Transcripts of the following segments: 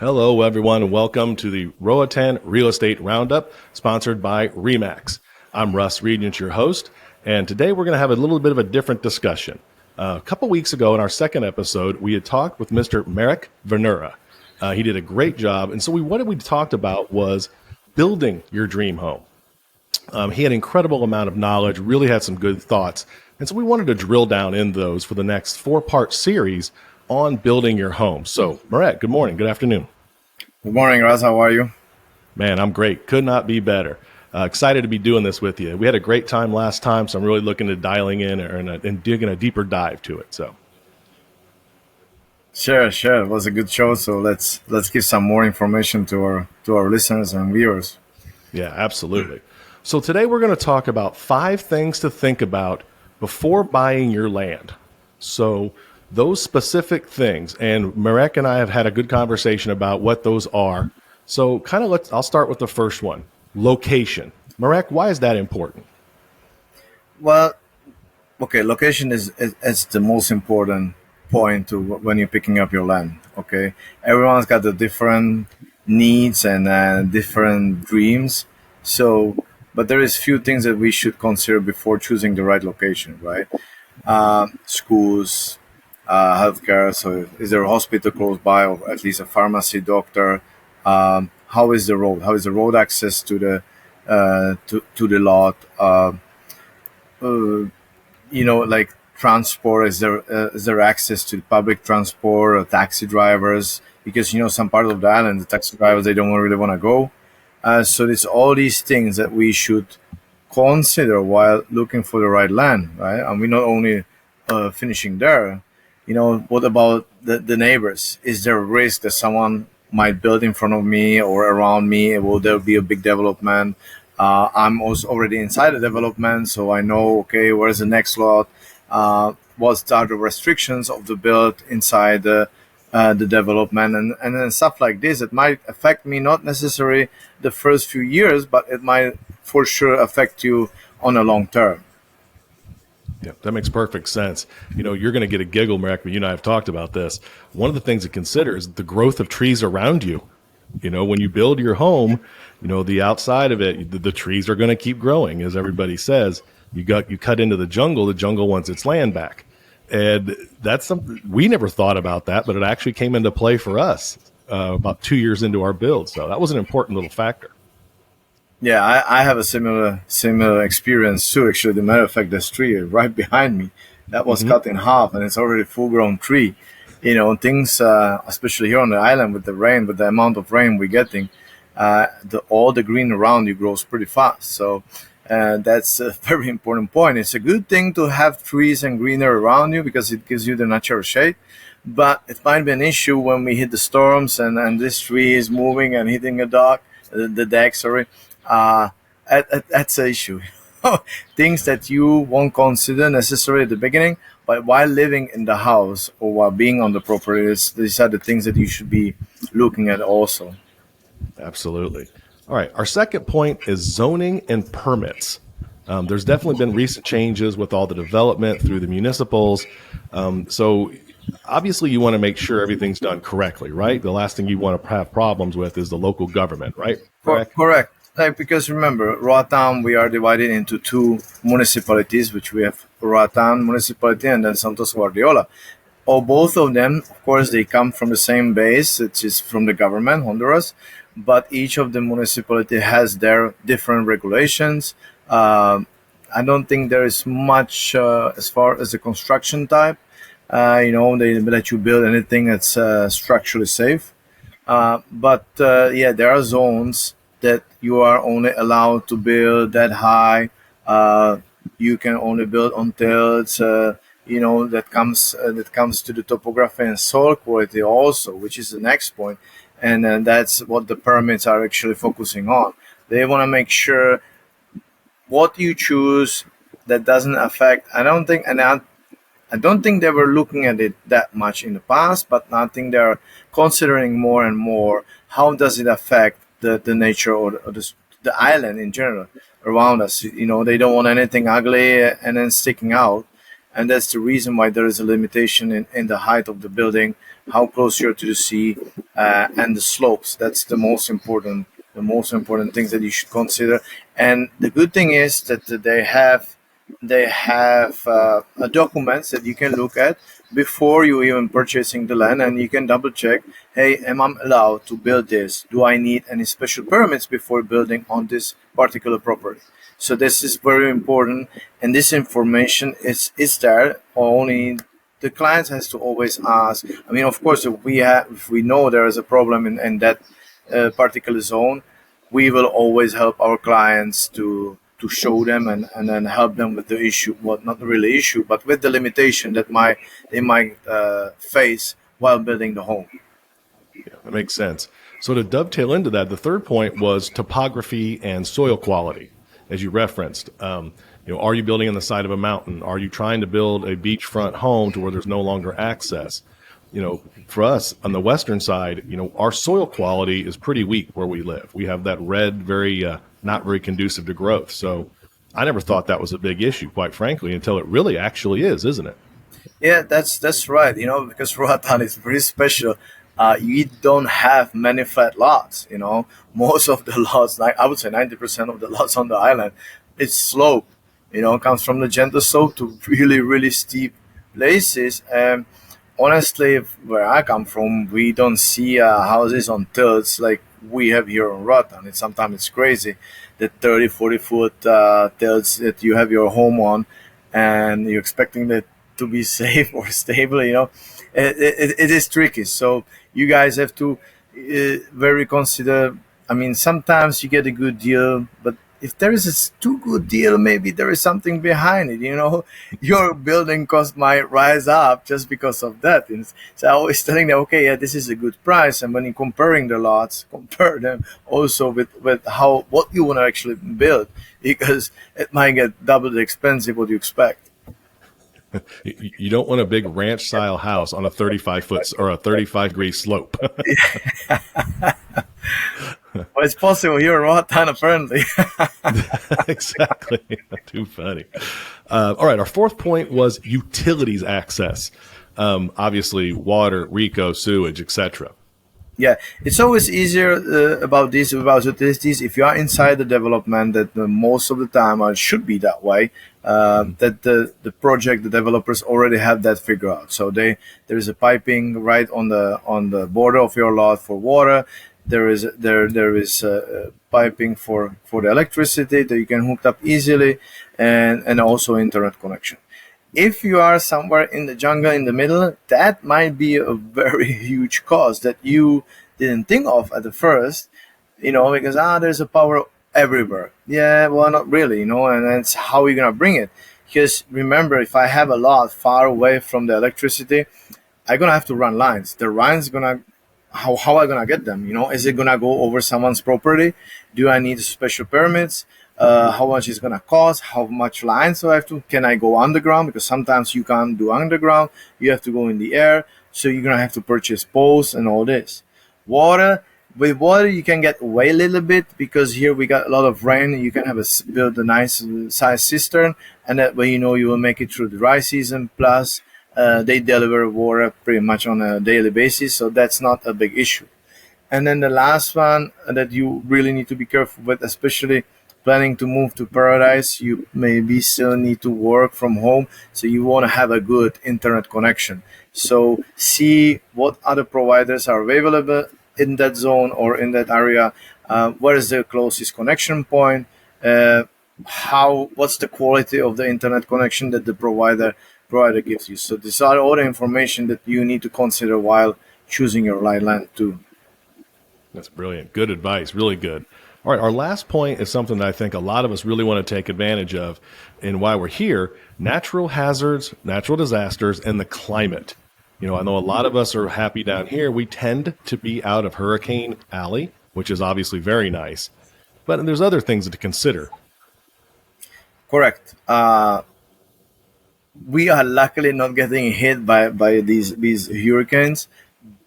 Hello, everyone, and welcome to the Roatan Real Estate Roundup, sponsored by RE/MAX. I'm Russ Regentz, your host, and today we're going to have a little bit of a different discussion. A couple weeks ago in our second episode, we had talked with Mr. Marek Vanura. He did a great job, and so what we talked about was building your dream home. He had an incredible amount of knowledge, really had some good thoughts, and so we wanted to drill down in those for the next four-part series on building your home. So, Marek, good morning, good afternoon. Good morning, Russ. How are you? Man, I'm great. Could not be better. Excited to be doing this with you. We had a great time last time, so I'm really looking to dialing in and digging a deeper dive to it. So, Sure. It was a good show. So let's give some more information to our listeners and viewers. yeah, absolutely. So today we're going to talk about 5 things to think about before buying your land. So those specific things, and Marek and I have had a good conversation about what those are. So I'll start with the first one, location. Marek, why is that important? Well, okay, location is the most important point to when you're picking up your land. Okay, everyone's got the different needs and different dreams. So, but there is few things that we should consider before choosing the right location, right? Schools, healthcare. So, is there a hospital close by, or at least a pharmacy, doctor? How is the road? How is the road access to the to the lot? Like transport. Is there access to public transport or taxi drivers? Because some part of the island, the taxi drivers, they don't really want to go. So it's all these things that we should consider while looking for the right land, right? And we're not only finishing there. What about the neighbors? Is there a risk that someone might build in front of me or around me? Will there be a big development? I'm also already inside the development, so I know, okay, where's the next lot? What are the restrictions of the build inside the development, and then stuff like this. It might affect me, not necessarily the first few years, but it might for sure affect you on a long term. Yeah, that makes perfect sense. You're going to get a giggle, Marek, but you and I have talked about this. One of the things to consider is the growth of trees around you. When you build your home, the outside of it, the trees are going to keep growing. As everybody says, you cut into the jungle wants its land back. And that's something we never thought about that, but it actually came into play for us about 2 years into our build. So that was an important little factor. Yeah, I have a similar experience too. Actually, the matter of fact, this tree right behind me that was cut in half, and it's already a full-grown tree. Things, especially here on the island with the amount of rain we're getting, all the green around you grows pretty fast. So that's a very important point. It's a good thing to have trees and greenery around you because it gives you the natural shade. But it might be an issue when we hit the storms and this tree is moving and hitting the deck. Sorry, that's an issue. Things that you won't consider necessarily at the beginning, but while living in the house or while being on the property, these are the things that you should be looking at also. Absolutely. All right. Our second point is zoning and permits. There's definitely been recent changes with all the development through the municipals. So obviously you want to make sure everything's done correctly, right? The last thing you want to have problems with is the local government, right? Correct. Because remember, Roatan, we are divided into 2 municipalities, which we have Roatan municipality and then Santos Guardiola. Both of them, of course, they come from the same base, which is from the government, Honduras, but each of the municipality has their different regulations. I don't think there is much as far as the construction type. They let you build anything that's structurally safe. But there are zones that you are only allowed to build that high. You can only build until it's that comes to the topography and soil quality also, which is the next point. And then that's what the permits are actually focusing on. They want to make sure what you choose that doesn't affect. I don't think they were looking at it that much in the past, but I think they're considering more and more how does it affect the nature or the island in general around us. They don't want anything ugly and then sticking out. And that's the reason why there is a limitation in the height of the building how close you're to the sea, and the slopes. That's the most important things that you should consider. And the good thing is that they have documents that you can look at before you even purchasing the land, and you can double check, hey, am I allowed to build this? Do I need any special permits before building on this particular property? So this is very important, and this information is there. Only the clients has to always ask. I mean, of course, if we know there is a problem in that particular zone, we will always help our clients to show them, and then help them with the issue, well, not really issue, but with the limitation that they might face while building the home. Yeah, that makes sense. So to dovetail into that, the third point was topography and soil quality, as you referenced. Are you building on the side of a mountain? Are you trying to build a beachfront home to where there's no longer access? For us on the western side, our soil quality is pretty weak where we live. We have that red, very not very conducive to growth. So I never thought that was a big issue, quite frankly, until it really actually is, isn't it? Yeah, that's right. Because Roatan is very special. You don't have many flat lots. Most of the lots, like I would say, 90% of the lots on the island, it's slope. Comes from the gentle slope to really, really steep places. Honestly, where I come from, we don't see houses on tilts like we have here on Roatan. Sometimes it's crazy, the 30, 40-foot tilts that you have your home on, and you're expecting that to be safe or stable. It is tricky. So you guys have to very consider. I mean, sometimes you get a good deal, but if there is a too good deal, maybe there is something behind it. Your building cost might rise up just because of that. And so I always telling them, okay, yeah, this is a good price. And when you're comparing the lots, compare them also with what you want to actually build, because it might get double the expensive what you expect. You don't want a big ranch style house on a 35-foot or a 35-degree slope. Well, it's possible here in Roatan, apparently. Exactly. Too funny. All right. Our fourth point was utilities access. Obviously, water, RICO, sewage, etc. Yeah, it's always easier about utilities if you are inside the development. That most of the time, or it should be that way. That the developers already have that figured out. So there is a piping right on the border of your lot for water. There is piping for the electricity that you can hook up easily, and also internet connection. If you are somewhere in the jungle in the middle, that might be a very huge cost that you didn't think of at the first, because there's a power everywhere. Yeah, well, not really, and that's how you're gonna bring it. Because remember, if I have a lot far away from the electricity, I'm gonna have to run lines. The lines gonna how am I gonna get them? Is it gonna go over someone's property? Do I need special permits? How much is gonna cost? How much lines do I have to? Can I go underground? Because sometimes you can't do underground. You have to go in the air. So you're gonna have to purchase poles and all this. With water, you can get away a little bit because here we got a lot of rain. You can build a nice size cistern, and that way you will make it through the dry season. Plus, they deliver water pretty much on a daily basis, so that's not a big issue. And then the last one that you really need to be careful with, especially planning to move to Paradise, you maybe still need to work from home, so you want to have a good internet connection. So see what other providers are available in that zone or in that area. Where is the closest connection point? What's the quality of the internet connection that the provider gives you? So these are all the information that you need to consider while choosing your land too. That's brilliant. Good advice. Really good. All right. Our last point is something that I think a lot of us really want to take advantage of, and why we're here: natural hazards, natural disasters, and the climate. I know a lot of us are happy down here. We tend to be out of Hurricane Alley, which is obviously very nice, but there's other things to consider. Correct. We are luckily not getting hit by these hurricanes,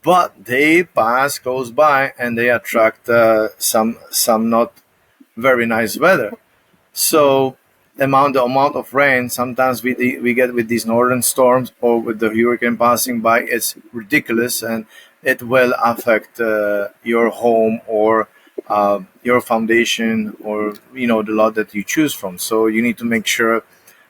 but they pass close by and they attract some not very nice weather. So the amount of rain sometimes we get with these northern storms or with the hurricane passing by, it's ridiculous, and it will affect your home or your foundation, or the lot that you choose from. So you need to make sure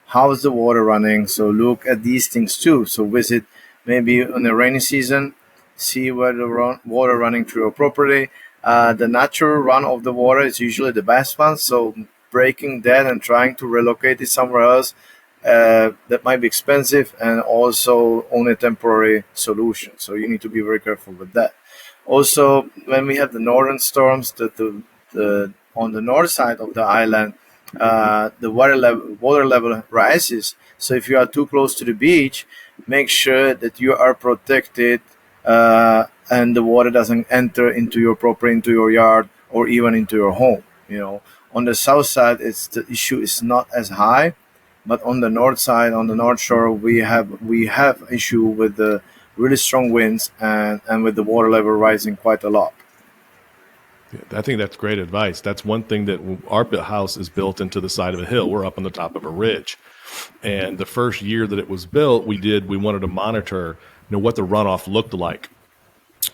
how is the water running. So look at these things too. So visit maybe in the rainy season, see where the water running through your property. The natural run of the water is usually the best one. So breaking that and trying to relocate it somewhere else, that might be expensive, and also only a temporary solution. So you need to be very careful with that. Also, when we have the northern storms, the on the north side of the island, the water level rises. So if you are too close to the beach, make sure that you are protected, and the water doesn't enter into your property, into your yard, or even into your home. On the south side, the issue is not as high, but on the north side, on the north shore, we have issue with the really strong winds, and with the water level rising quite a lot. I think that's great advice. That's one thing that our house is built into the side of a hill. We're up on the top of a ridge. And the first year that it was built, we wanted to monitor, what the runoff looked like.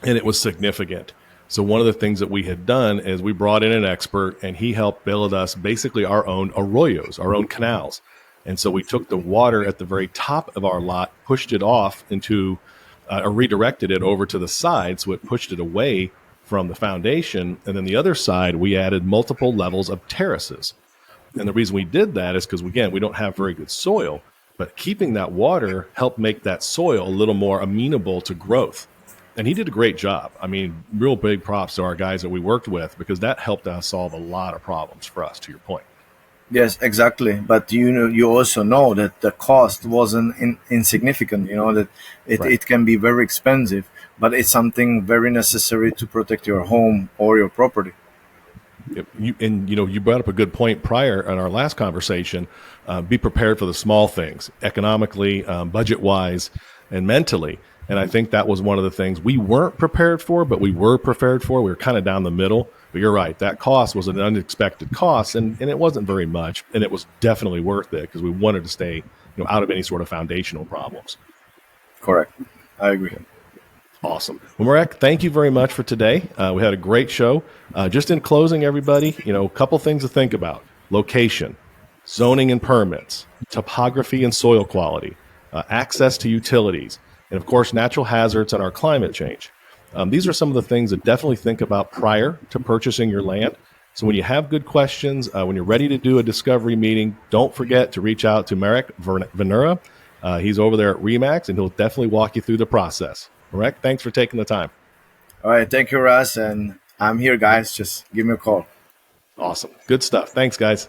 And it was significant. So one of the things that we had done is we brought in an expert, and he helped build us basically our own arroyos, our own canals. And so we took the water at the very top of our lot, pushed it off into, or redirected it over to the side. So it pushed it away from the foundation. And then the other side, we added multiple levels of terraces. And the reason we did that is because, again, we don't have very good soil, but keeping that water helped make that soil a little more amenable to growth. And he did a great job. I mean, real big props to our guys that we worked with, because that helped us solve a lot of problems for us, to your point. Yes, exactly. But you also know that the cost wasn't insignificant. That Right. it can be very expensive, but it's something very necessary to protect your home or your property. Yep. You brought up a good point prior in our last conversation. Be prepared for the small things, economically, budget-wise, and mentally. And I think that was one of the things we weren't prepared for, but we were prepared for. We were kind of down the middle. But you're right. That cost was an unexpected cost, and it wasn't very much. And it was definitely worth it because we wanted to stay out of any sort of foundational problems. Correct. I agree. Awesome. Well, Marek, thank you very much for today. We had a great show. Just in closing, everybody, a couple things to think about: location, zoning and permits, topography and soil quality, access to utilities, and of course, natural hazards and our climate change. These are some of the things that definitely think about prior to purchasing your land. So when you have good questions, when you're ready to do a discovery meeting, don't forget to reach out to Marek Vanura. He's over there at RE/MAX, and he'll definitely walk you through the process. Marek, thanks for taking the time. All right. Thank you, Russ. And I'm here, guys. Just give me a call. Awesome. Good stuff. Thanks, guys.